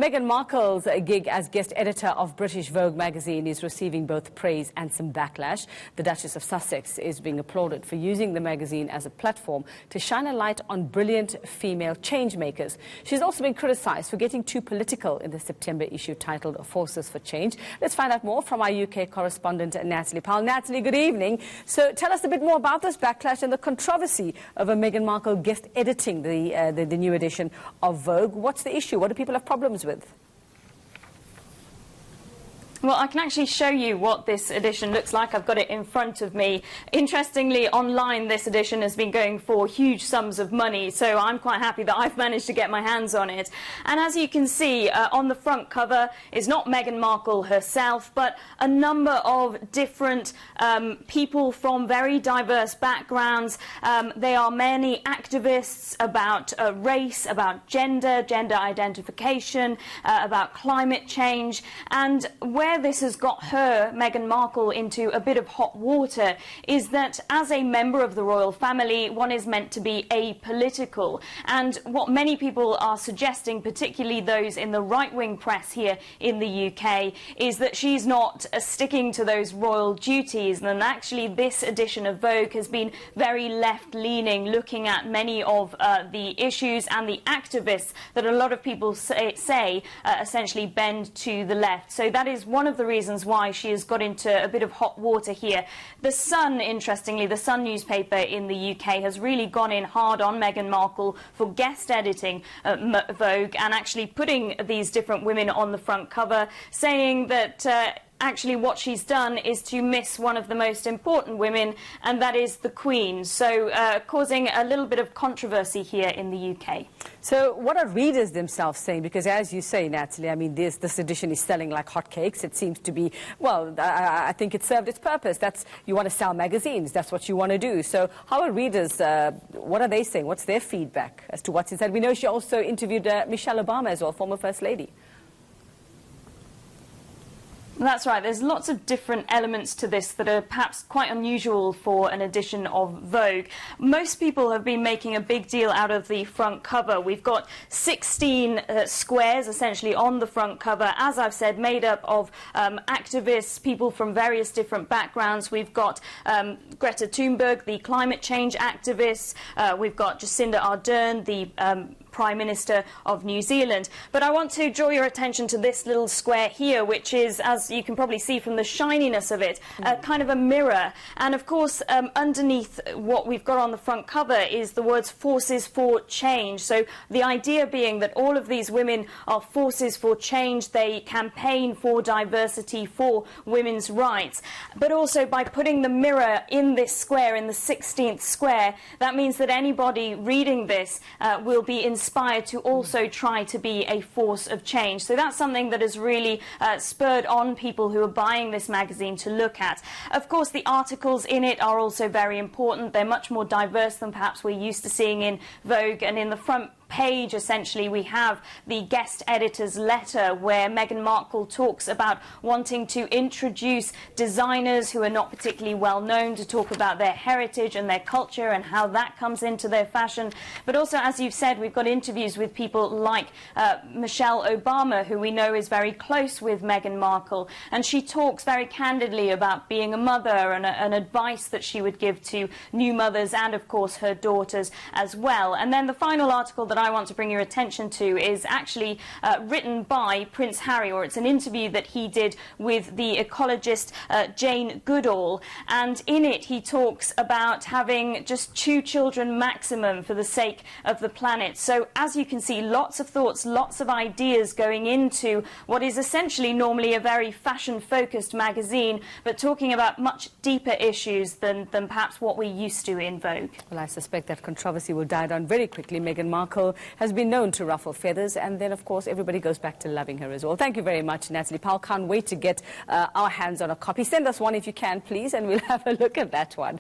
Meghan Markle's gig as guest editor of British Vogue magazine is receiving both praise and some backlash. The Duchess of Sussex is being applauded for using the magazine as a platform to shine a light on brilliant female change-makers. She's also been criticised for getting too political in the September issue titled Forces for Change. Let's find out more from our UK correspondent, Natalie Powell. Natalie, good evening. So tell us a bit more about this backlash and the controversy of Meghan Markle guest editing the new edition of Vogue. What's the issue? What do people have problems with? Well, I can actually show you what this edition looks like. I've got it in front of me. Interestingly, online, this edition has been going for huge sums of money, so I'm quite happy that I've managed to get my hands on it. And as you can see, on the front cover is not Meghan Markle herself, but a number of different people from very diverse backgrounds. They are many activists about race, about gender identification, about climate change, and where this has got her, Meghan Markle, into a bit of hot water is that as a member of the royal family, one is meant to be apolitical. And what many people are suggesting, particularly those in the right-wing press here in the UK, is that she's not sticking to those royal duties. And actually, this edition of Vogue has been very left-leaning, looking at many of the issues and the activists that a lot of people say essentially bend to the left. So that is one of the reasons why she has got into a bit of hot water here. The Sun, interestingly, the Sun newspaper in the UK has really gone in hard on Meghan Markle for guest editing Vogue and actually putting these different women on the front cover, saying that actually what she's done is to miss one of the most important women, and that is the Queen. So causing a little bit of controversy here in the UK. So what are readers themselves saying? Because as you say, Natalie, I mean, this edition is selling like hotcakes. It seems to be, well, I think it served its purpose. You want to sell magazines. That's what you want to do. So how are readers, what are they saying? What's their feedback as to what's inside? We know she also interviewed Michelle Obama as well, former First Lady. That's right. There's lots of different elements to this that are perhaps quite unusual for an edition of Vogue. Most people have been making a big deal out of the front cover. We've got 16 squares essentially on the front cover, as I've said, made up of activists, people from various different backgrounds. We've got Greta Thunberg, the climate change activist. We've got Jacinda Ardern, the Prime Minister of New Zealand. But I want to draw your attention to this little square here, which is, as you can probably see from the shininess of it, kind of a mirror. And of course, underneath what we've got on the front cover is the words Forces for Change. So the idea being that all of these women are forces for change. They campaign for diversity, for women's rights. But also by putting the mirror in this square, in the 16th square, that means that anybody reading this will be inspired to also try to be a force of change. So that's something that has really spurred on people who are buying this magazine to look at. Of course, the articles in it are also very important. They're much more diverse than perhaps we're used to seeing in Vogue. And in the front page, essentially, we have the guest editor's letter where Meghan Markle talks about wanting to introduce designers who are not particularly well known, to talk about their heritage and their culture and how that comes into their fashion. But also, as you've said, we've got interviews with people like Michelle Obama, who we know is very close with Meghan Markle, and she talks very candidly about being a mother and advice that she would give to new mothers and, of course, her daughters as well. And then the final article that I want to bring your attention to is actually written by Prince Harry, or it's an interview that he did with the ecologist Jane Goodall, and in it he talks about having just 2 children maximum for the sake of the planet. So as you can see, lots of thoughts, lots of ideas going into what is essentially normally a very fashion-focused magazine, but talking about much deeper issues than perhaps what we're used to in Vogue. Well, I suspect that controversy will die down very quickly. Meghan Markle has been known to ruffle feathers, and then, of course, everybody goes back to loving her as well. Thank you very much, Natalie Powell. Can't wait to get our hands on a copy. Send us one if you can, please, and we'll have a look at that one.